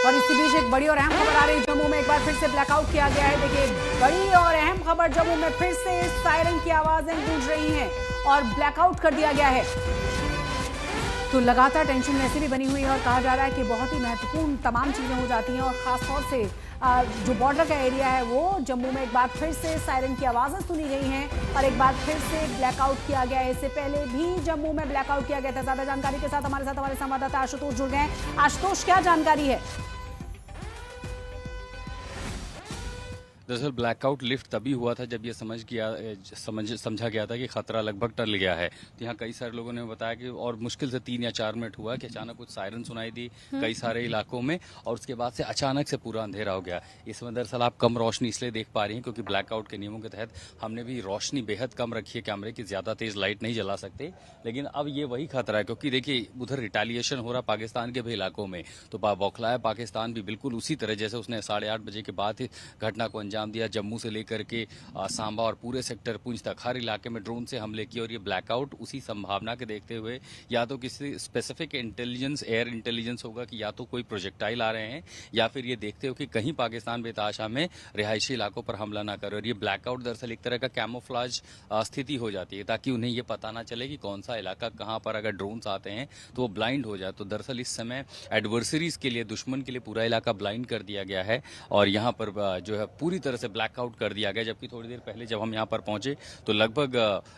और इसी बीच एक बड़ी और अहम खबर आ रही है। जम्मू में एक बार फिर से ब्लैकआउट किया गया है। देखिए, बड़ी और अहम खबर, जम्मू में फिर से सायरन की आवाजें गूंज रही हैं और ब्लैकआउट कर दिया गया है। तो लगातार टेंशन वैसे भी बनी हुई है और कहा जा रहा है कि बहुत ही महत्वपूर्ण तमाम चीजें हो जाती हैं और खासतौर से जो बॉर्डर का एरिया है वो जम्मू में एक बार फिर से सायरन की आवाजें सुनी गई हैं और एक बार फिर से ब्लैकआउट किया गया है। इससे पहले भी जम्मू में ब्लैकआउट किया गया था। ज्यादा जानकारी के साथ हमारे संवाददाता आशुतोष जुड़ गए हैं। आशुतोष, क्या जानकारी है? दरअसल ब्लैकआउट लिफ्ट तभी हुआ था जब ये समझा गया था कि खतरा लगभग टल गया है। तो यहाँ कई सारे लोगों ने बताया कि और मुश्किल से 3 या 4 मिनट हुआ कि अचानक कुछ सायरन सुनाई दी कई सारे इलाकों में और उसके बाद से अचानक से पूरा अंधेरा हो गया। इसमें दरअसल आप कम रोशनी इसलिए देख पा रही हैं क्योंकि ब्लैकआउट के नियमों के तहत हमने भी रोशनी बेहद कम रखी है कैमरे की, ज्यादा तेज लाइट नहीं जला सकते। लेकिन अब ये वही खतरा है क्योंकि देखिए उधर रिटेलिएशन हो रहा पाकिस्तान के भी इलाकों में, तो बौखलाया पाकिस्तान भी बिल्कुल उसी तरह जैसे उसने 8:30 बजे के बाद घटना को अंजाम दिया। जम्मू से लेकर के सांबा और पूरे सेक्टर पुंछ तक हर इलाके में ड्रोन से हमले किए और ये ब्लैकआउट उसी संभावना के देखते हुए या तो किसी स्पेसिफिक इंटेलिजेंस, एयर इंटेलिजेंस होगा कि या तो कोई प्रोजेक्टाइल आ रहे हैं या फिर ये देखते हो कि कहीं पाकिस्तान बेताशा में रिहायशी इलाकों पर हमला ना करे। और ये ब्लैकआउट दरअसल एक तरह का कैमोफ्लाज स्थिति हो जाती है ताकि उन्हें ये पता ना चले कि कौन सा इलाका कहां पर अगर ड्रोन्स आते हैं तो वो ब्लाइंड हो जाए। तो दरअसल इस समय एडवर्सरीज के लिए, दुश्मन के लिए पूरा इलाका ब्लाइंड कर दिया गया है और यहाँ पर जो है पूरी तरह से ब्लैकआउट कर दिया गया। जबकि थोड़ी देर पहले जब हम यहाँ पर पहुंचे तो लगभग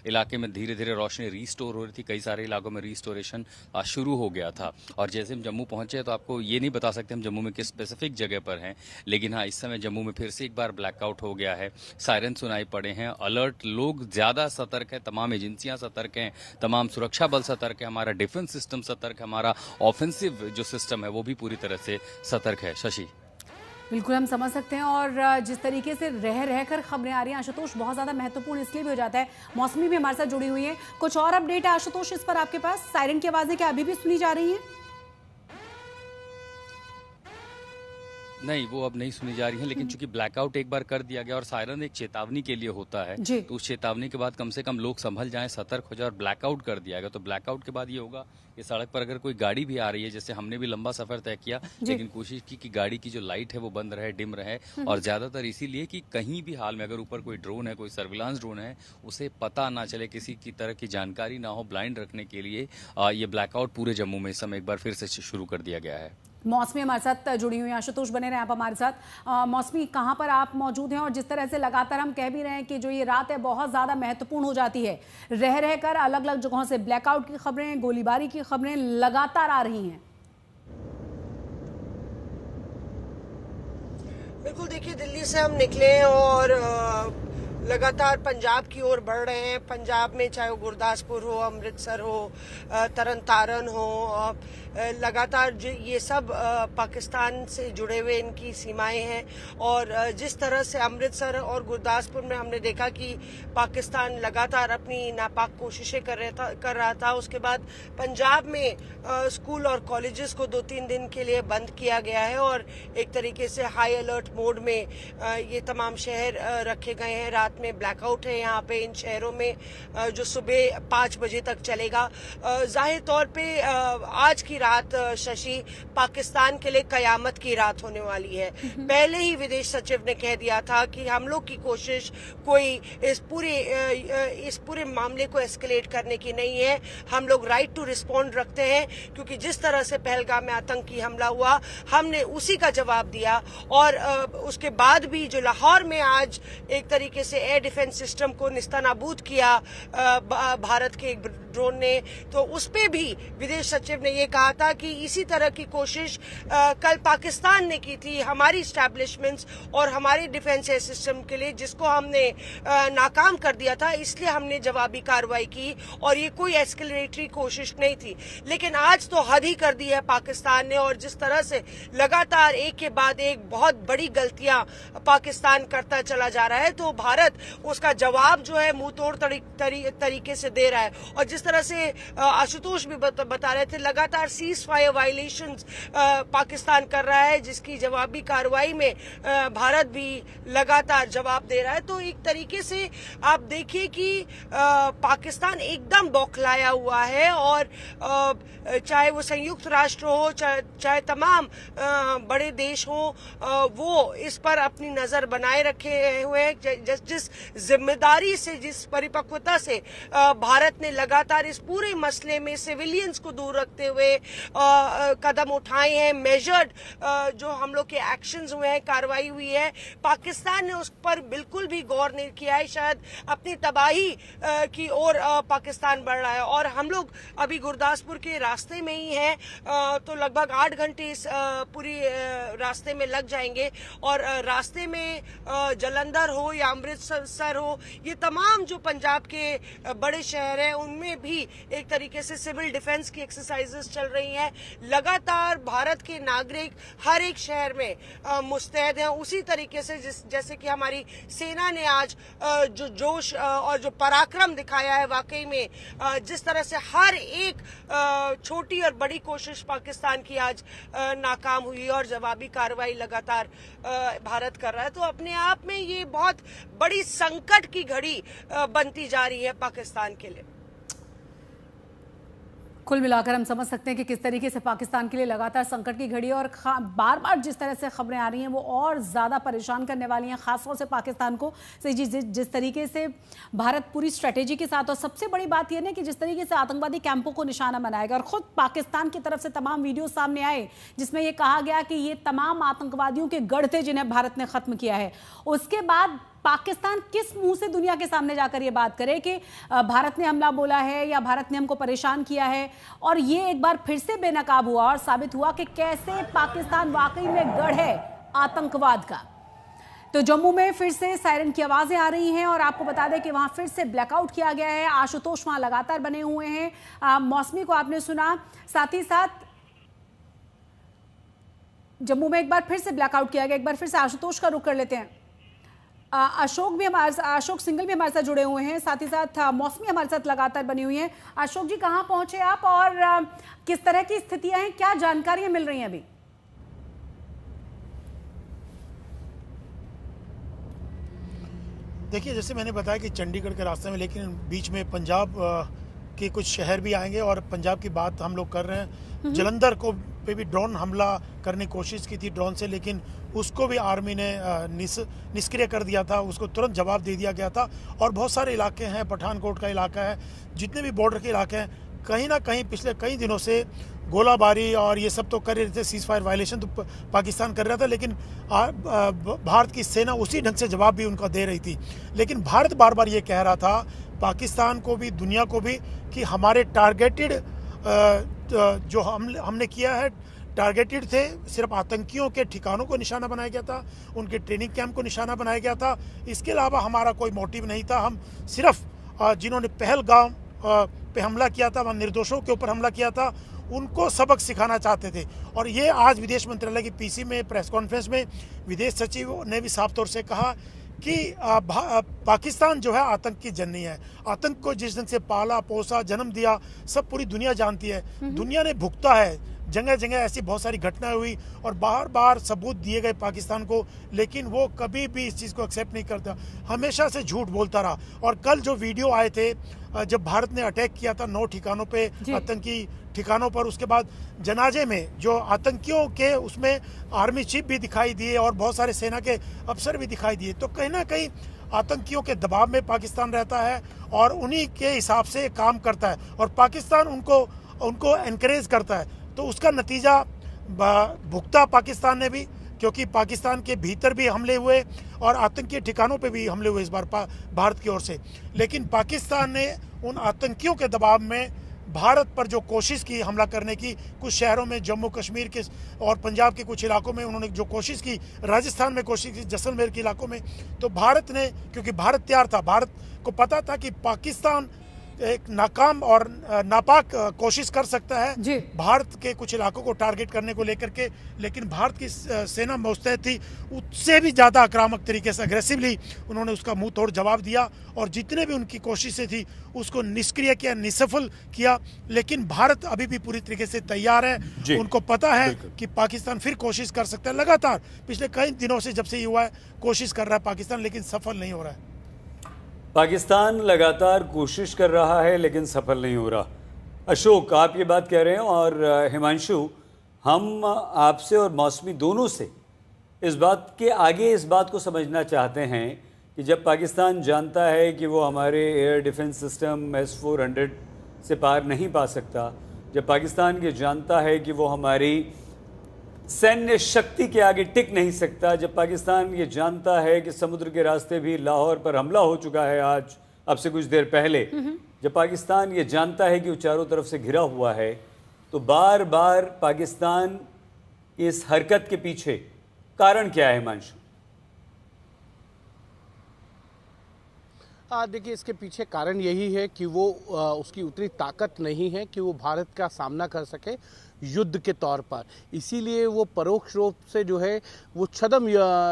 इलाके में धीरे धीरे रोशनी रीस्टोर हो रही थी। कई सारे इलाकों में रीस्टोरेशन शुरू हो गया था। और जैसे हम जम्मू पहुंचे तो आपको ये नहीं बता सकते हम जम्मू में किस स्पेसिफिक जगह पर हैं, लेकिन हाँ, इस समय जम्मू में फिर से एक बार ब्लैकआउट हो गया है। सायरन सुनाई पड़े हैं, अलर्ट, लोग ज्यादा सतर्क है, तमाम एजेंसियां सतर्क हैं, तमाम सुरक्षा बल सतर्क है, हमारा डिफेंस सिस्टम सतर्क है, हमारा ऑफेंसिव जो सिस्टम है वो भी पूरी तरह से सतर्क है। शशि, बिल्कुल हम समझ सकते हैं और जिस तरीके से रह कर खबरें आ रही हैं आशुतोष, बहुत ज्यादा महत्वपूर्ण इसलिए भी हो जाता है। मौसमी भी हमारे साथ जुड़ी हुई है, कुछ और अपडेट है आशुतोष इस पर आपके पास? सायरन की आवाजें क्या अभी भी सुनी जा रही हैं? नहीं, वो अब नहीं सुनी जा रही है, लेकिन चूंकि ब्लैकआउट एक बार कर दिया गया और सायरन एक चेतावनी के लिए होता है, तो उस चेतावनी के बाद कम से कम लोग संभल जाएं, सतर्क हो जाए और ब्लैकआउट कर दिया गया। तो ब्लैकआउट के बाद ये होगा कि सड़क पर अगर कोई गाड़ी भी आ रही है, जैसे हमने भी लंबा सफर तय किया लेकिन कोशिश की कि गाड़ी की जो लाइट है वो बंद रहे, डिम रहे, और ज्यादातर इसीलिए कि कहीं भी हाल में अगर ऊपर कोई ड्रोन है, कोई सर्विलांस ड्रोन है, उसे पता ना चले, किसी की तरह की जानकारी ना हो, ब्लाइंड रखने के लिए ये ब्लैकआउट पूरे जम्मू में इस समय एक बार फिर से शुरू कर दिया गया है। मौसमी हमारे साथ जुड़ी हुई हैं, आशुतोष बने रहे आप हमारे साथ। मौसमी, कहां पर आप मौजूद हैं? और जिस तरह से लगातार हम कह भी रहे हैं कि जो ये रात है बहुत ज्यादा महत्वपूर्ण हो जाती है, रह कर अलग अलग जगहों से ब्लैकआउट की खबरें, गोलीबारी की खबरें लगातार आ रही हैं। बिल्कुल, देखिए, दिल्ली से हम निकले और लगातार पंजाब की ओर बढ़ रहे हैं। पंजाब में चाहे वो गुरदासपुर हो, अमृतसर हो, तरन तारण हो, लगातार ये सब पाकिस्तान से जुड़े हुए इनकी सीमाएं हैं। और जिस तरह से अमृतसर और गुरदासपुर में हमने देखा कि पाकिस्तान लगातार अपनी नापाक कोशिशें कर रहा था, उसके बाद पंजाब में स्कूल और कॉलेजेस को 2-3 दिन के लिए बंद किया गया है और एक तरीके से हाई अलर्ट मोड में ये तमाम शहर रखे गए हैं। रात में ब्लैकआउट है यहाँ पे इन शहरों में जो सुबह 5 बजे तक चलेगा। जाहिर तौर पे आज की रात, शशि, पाकिस्तान के लिए कयामत की रात होने वाली है। पहले ही विदेश सचिव ने कह दिया था कि हम लोग की कोशिश कोई इस पूरे मामले को एस्केलेट करने की नहीं है। हम लोग राइट टू रिस्पॉन्ड रखते हैं क्योंकि जिस तरह से पहलगाम में आतंकी हमला हुआ हमने उसी का जवाब दिया। और उसके बाद भी जो लाहौर में आज एक तरीके से एयर डिफेंस सिस्टम को निस्तानाबूद किया भारत के एक ड्रोन ने, तो उस पे भी विदेश सचिव ने ये कहा था कि इसी तरह की कोशिश कल पाकिस्तान ने की थी हमारी इस्टेब्लिशमेंट्स और हमारी डिफेंस एयर सिस्टम के लिए, जिसको हमने नाकाम कर दिया था, इसलिए हमने जवाबी कार्रवाई की और ये कोई एस्केलेटरी कोशिश नहीं थी। लेकिन आज तो हद ही कर दी है पाकिस्तान ने और जिस तरह से लगातार एक के बाद एक बहुत बड़ी गलतियां पाकिस्तान करता चला जा रहा है, तो भारत भारत उसका जवाब जो है मुंह तोड़ तरीके से दे रहा है। और जिस तरह से आशुतोष भी बता रहे थे, लगातार सीज फायर वायलेशंस पाकिस्तान कर रहा है, जिसकी जवाबी कार्रवाई में भारत भी लगातार जवाब दे रहा है। तो एक तरीके से आप देखिए कि पाकिस्तान एकदम बौखलाया हुआ है और चाहे वो संयुक्त राष्ट्र हो, चाहे तमाम बड़े देश हो, वो इस पर अपनी नजर बनाए रखे हुए हैं। जिस जिम्मेदारी से, जिस परिपक्वता से भारत ने लगातार इस पूरे मसले में सिविलियंस को दूर रखते हुए कदम उठाए हैं, मेजर्ड जो हम लोग के एक्शंस हुए हैं, कार्रवाई हुई है, पाकिस्तान ने उस पर बिल्कुल भी गौर नहीं किया है। शायद अपनी तबाही की ओर पाकिस्तान बढ़ रहा है। और हम लोग अभी गुरदासपुर के रास्ते में ही हैं, तो लगभग 8 घंटे इस पूरी रास्ते में लग जाएंगे। और रास्ते में जालंधर हो या अमृतसर हो, ये तमाम जो पंजाब के बड़े शहर हैं, उनमें भी एक तरीके से सिविल डिफेंस की एक्सरसाइजेस चल रही हैं। लगातार भारत के नागरिक हर एक शहर में मुस्तैद हैं। उसी तरीके से जैसे कि हमारी सेना ने आज जो जोश और जो पराक्रम दिखाया है, वाकई में जिस तरह से हर एक छोटी और बड़ी कोशिश पाकिस्तान की आज नाकाम हुई और जवाबी कार्रवाई लगातार भारत कर रहा है, तो अपने आप में ये बहुत बड़ी संकट की घड़ी बनती जा रही है पाकिस्तान के लिए। कुल मिलाकर हम समझ सकते हैं कि किस तरीके से पाकिस्तान के लिए लगातार संकट की घड़ी और बार बार जिस तरह से खबरें आ रही हैं वो और ज़्यादा परेशान करने वाली हैं, खासतौर से पाकिस्तान को। जिस तरीके से भारत पूरी स्ट्रेटेजी के साथ, और सबसे बड़ी बात यह है कि जिस तरीके से आतंकवादी कैंपों को निशाना बनाएगा, और ख़ुद पाकिस्तान की तरफ से तमाम वीडियो सामने आए जिसमें यह कहा गया कि ये तमाम आतंकवादियों के गढ़ थे जिन्हें भारत ने ख़त्म किया है। उसके बाद पाकिस्तान किस मुंह से दुनिया के सामने जाकर ये बात करे कि भारत ने हमला बोला है या भारत ने हमको परेशान किया है। और ये एक बार फिर से बेनकाब हुआ और साबित हुआ कि कैसे पाकिस्तान वाकई में गढ़ है आतंकवाद का। तो जम्मू में फिर से सायरन की आवाजें आ रही हैं और आपको बता दें कि वहां फिर से ब्लैकआउट किया गया है। आशुतोष वहां लगातार बने हुए हैं। मौसमी को आपने सुना, साथ ही साथ जम्मू में एक बार फिर से ब्लैकआउट किया गया। एक बार फिर से आशुतोष का रुख कर लेते हैं। अशोक सिंगल भी हमारे साथ जुड़े हुए हैं, साथ ही साथ मौसमी हमारे साथ लगातार बनी हुई हैं। अशोक जी, कहां पहुंचे आप और किस तरह की स्थितियां हैं, क्या जानकारियां मिल रही हैं अभी? देखिए, जैसे मैंने बताया कि चंडीगढ़ के रास्ते में, लेकिन बीच में पंजाब के कुछ शहर भी आएंगे और पंजाब की बात हम लोग कर रहे हैं। जालंधर को पे भी ड्रोन हमला करने की कोशिश की थी ड्रोन से, लेकिन उसको भी आर्मी ने निष्क्रिय कर दिया था, उसको तुरंत जवाब दे दिया गया था। और बहुत सारे इलाके हैं, पठानकोट का इलाका है, जितने भी बॉर्डर के इलाके हैं, कहीं ना कहीं पिछले कई दिनों से गोलाबारी और ये सब तो कर रहे थे, सीज फायर वायलेशन तो पाकिस्तान कर रहा था, लेकिन भारत की सेना उसी ढंग से जवाब भी उनका दे रही थी। लेकिन भारत बार बार ये कह रहा था पाकिस्तान को भी, दुनिया को भी, कि हमारे टारगेटेड जो हमने किया है, टारगेटेड थे, सिर्फ आतंकियों के ठिकानों को निशाना बनाया गया था, उनके ट्रेनिंग कैंप को निशाना बनाया गया था। इसके अलावा हमारा कोई मोटिव नहीं था। हम सिर्फ जिन्होंने पहलगाम पे हमला किया था, वहाँ निर्दोषों के ऊपर हमला किया था, उनको सबक सिखाना चाहते थे। और ये आज विदेश मंत्रालय की पीसी में प्रेस कॉन्फ्रेंस में विदेश सचिव ने भी साफ तौर से कहा कि पाकिस्तान जो है आतंक की जननी है। आतंक को जिस ढंग से पाला पोसा जन्म दिया, सब पूरी दुनिया जानती है, दुनिया ने भुगता है। जगह जगह ऐसी बहुत सारी घटनाएं हुई और बार बार सबूत दिए गए पाकिस्तान को, लेकिन वो कभी भी इस चीज़ को एक्सेप्ट नहीं करता, हमेशा से झूठ बोलता रहा। और कल जो वीडियो आए थे, जब भारत ने अटैक किया था 9 ठिकानों पे, आतंकी ठिकानों पर, उसके बाद जनाजे में जो आतंकियों के, उसमें आर्मी चीफ भी दिखाई दिए और बहुत सारे सेना के अफसर भी दिखाई दिए। तो कहीं ना कहीं आतंकियों के दबाव में पाकिस्तान रहता है और उन्हीं के हिसाब से काम करता है और पाकिस्तान उनको एनकरेज करता है। तो उसका नतीजा भुगता पाकिस्तान ने भी, क्योंकि पाकिस्तान के भीतर भी हमले हुए और आतंकी ठिकानों पे भी हमले हुए इस बार भारत की ओर से। लेकिन पाकिस्तान ने उन आतंकियों के दबाव में भारत पर जो कोशिश की हमला करने की, कुछ शहरों में, जम्मू कश्मीर के और पंजाब के कुछ इलाकों में उन्होंने जो कोशिश की, राजस्थान में कोशिश की, जैसलमेर के इलाकों में, तो भारत ने, क्योंकि भारत तैयार था, भारत को पता था कि पाकिस्तान एक नाकाम और नापाक कोशिश कर सकता जी। है भारत के कुछ इलाकों को टारगेट करने को लेकर के, लेकिन भारत की सेना मुस्तैद थी, उससे भी ज़्यादा आक्रामक तरीके से अग्रेसिवली उन्होंने उसका मुंह तोड़ जवाब दिया और जितने भी उनकी कोशिशें थी उसको निष्क्रिय किया, निसफल किया। लेकिन भारत अभी भी पूरी तरीके से तैयार है, उनको पता है कि पाकिस्तान फिर कोशिश कर सकता है। लगातार पिछले कई दिनों से जब से ये हुआ है कोशिश कर रहा है पाकिस्तान, लेकिन सफल नहीं हो रहा है। पाकिस्तान लगातार कोशिश कर रहा है लेकिन सफल नहीं हो रहा। अशोक, आप ये बात कह रहे हैं और हिमांशु, हम आपसे और मौसमी दोनों से इस बात के आगे इस बात को समझना चाहते हैं कि जब पाकिस्तान जानता है कि वो हमारे एयर डिफेंस सिस्टम S-400 से पार नहीं पा सकता, जब पाकिस्तान ये जानता है कि वो हमारी सैन्य शक्ति के आगे टिक नहीं सकता, जब पाकिस्तान ये जानता है कि समुद्र के रास्ते भी लाहौर पर हमला हो चुका है आज अब से कुछ देर पहले, जब पाकिस्तान ये जानता है कि वो चारों तरफ से घिरा हुआ है, तो बार बार पाकिस्तान इस हरकत के पीछे कारण क्या है हिमांशु? देखिए, इसके पीछे कारण यही है कि वो उसकी उतनी ताकत नहीं है कि वो भारत का सामना कर सके युद्ध के तौर पर। इसीलिए वो परोक्ष रूप से जो है वो छद्म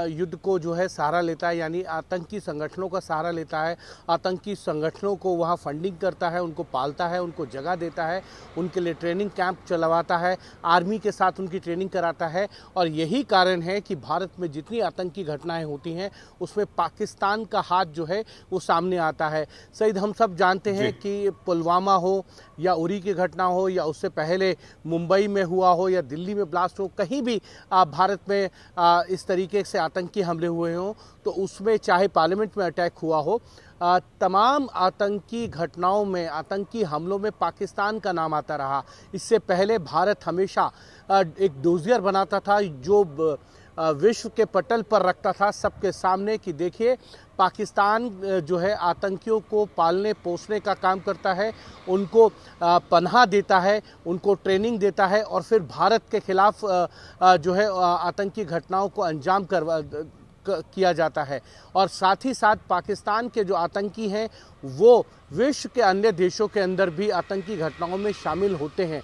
युद्ध को जो है सहारा लेता है, यानी आतंकी संगठनों का सहारा लेता है। आतंकी संगठनों को वहाँ फंडिंग करता है, उनको पालता है, उनको जगह देता है, उनके लिए ट्रेनिंग कैंप चलवाता है, आर्मी के साथ उनकी ट्रेनिंग कराता है। और यही कारण है कि भारत में जितनी आतंकी घटनाएं होती हैं उसमें पाकिस्तान का हाथ जो है वो सामने आता है। सईद, हम सब जानते हैं कि पुलवामा हो या उरी की घटना हो या उससे पहले मुंबई में हुआ हो या दिल्ली में ब्लास्ट हो, कहीं भी भारत में इस तरीके से आतंकी हमले हुए हों, तो उसमें चाहे पार्लियामेंट में अटैक हुआ हो, तमाम आतंकी घटनाओं में, आतंकी हमलों में पाकिस्तान का नाम आता रहा। इससे पहले भारत हमेशा एक डोजियर बनाता था जो विश्व के पटल पर रखता था सबके सामने कि देखिए पाकिस्तान जो है आतंकियों को पालने पोसने का काम करता है, उनको पनाह देता है, उनको ट्रेनिंग देता है और फिर भारत के खिलाफ जो है आतंकी घटनाओं को अंजाम किया जाता है। और साथ ही साथ पाकिस्तान के जो आतंकी हैं वो विश्व के अन्य देशों के अंदर भी आतंकी घटनाओं में शामिल होते हैं।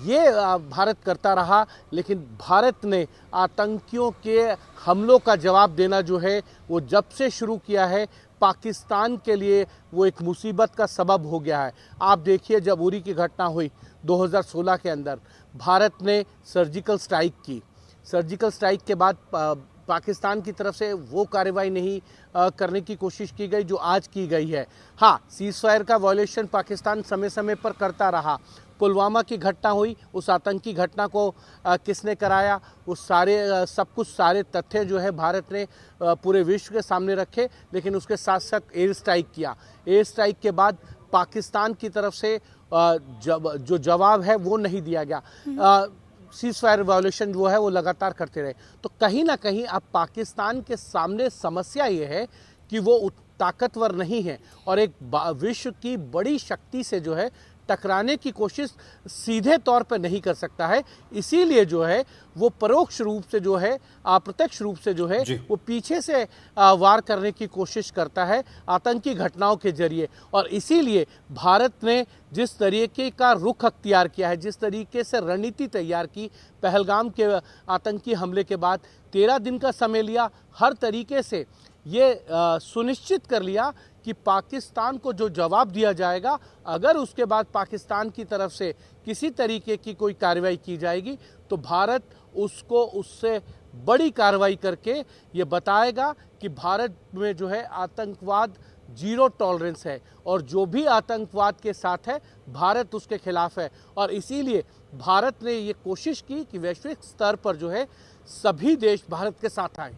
ये भारत करता रहा, लेकिन भारत ने आतंकियों के हमलों का जवाब देना जो है वो जब से शुरू किया है, पाकिस्तान के लिए वो एक मुसीबत का सबब हो गया है। आप देखिए, जब उरी की घटना हुई 2016 के अंदर, भारत ने सर्जिकल स्ट्राइक की। सर्जिकल स्ट्राइक के बाद पाकिस्तान की तरफ से वो कार्रवाई नहीं करने की कोशिश की गई जो आज की गई है। हाँ, सीज़फायर का वायलेशन पाकिस्तान समय समय पर करता रहा। पुलवामा की घटना हुई, उस आतंकी घटना को किसने कराया, उस सारे तथ्य जो है भारत ने पूरे विश्व के सामने रखे, लेकिन उसके साथ साथ एयर स्ट्राइक किया। एयर स्ट्राइक के बाद पाकिस्तान की तरफ से जो जवाब है वो नहीं दिया गया। सीज़फायर वायलेशन जो है वो लगातार करते रहे। तो कहीं ना कहीं अब पाकिस्तान के सामने समस्या ये है कि वो ताकतवर नहीं है और एक विश्व की बड़ी शक्ति से जो है टकराने की कोशिश सीधे तौर पर नहीं कर सकता है। इसीलिए जो है वो परोक्ष रूप से जो है, अप्रत्यक्ष रूप से जो है वो पीछे से वार करने की कोशिश करता है आतंकी घटनाओं के जरिए। और इसीलिए भारत ने जिस तरीके का रुख अख्तियार किया है, जिस तरीके से रणनीति तैयार की, पहलगाम के आतंकी हमले के बाद 13 दिन का समय लिया, हर तरीके से ये सुनिश्चित कर लिया कि पाकिस्तान को जो जवाब दिया जाएगा, अगर उसके बाद पाकिस्तान की तरफ से किसी तरीके की कोई कार्रवाई की जाएगी तो भारत उसको उससे बड़ी कार्रवाई करके ये बताएगा कि भारत में जो है आतंकवाद जीरो टॉलरेंस है और जो भी आतंकवाद के साथ है भारत उसके खिलाफ है। और इसीलिए भारत ने ये कोशिश की कि वैश्विक स्तर पर जो है सभी देश भारत के साथ आए।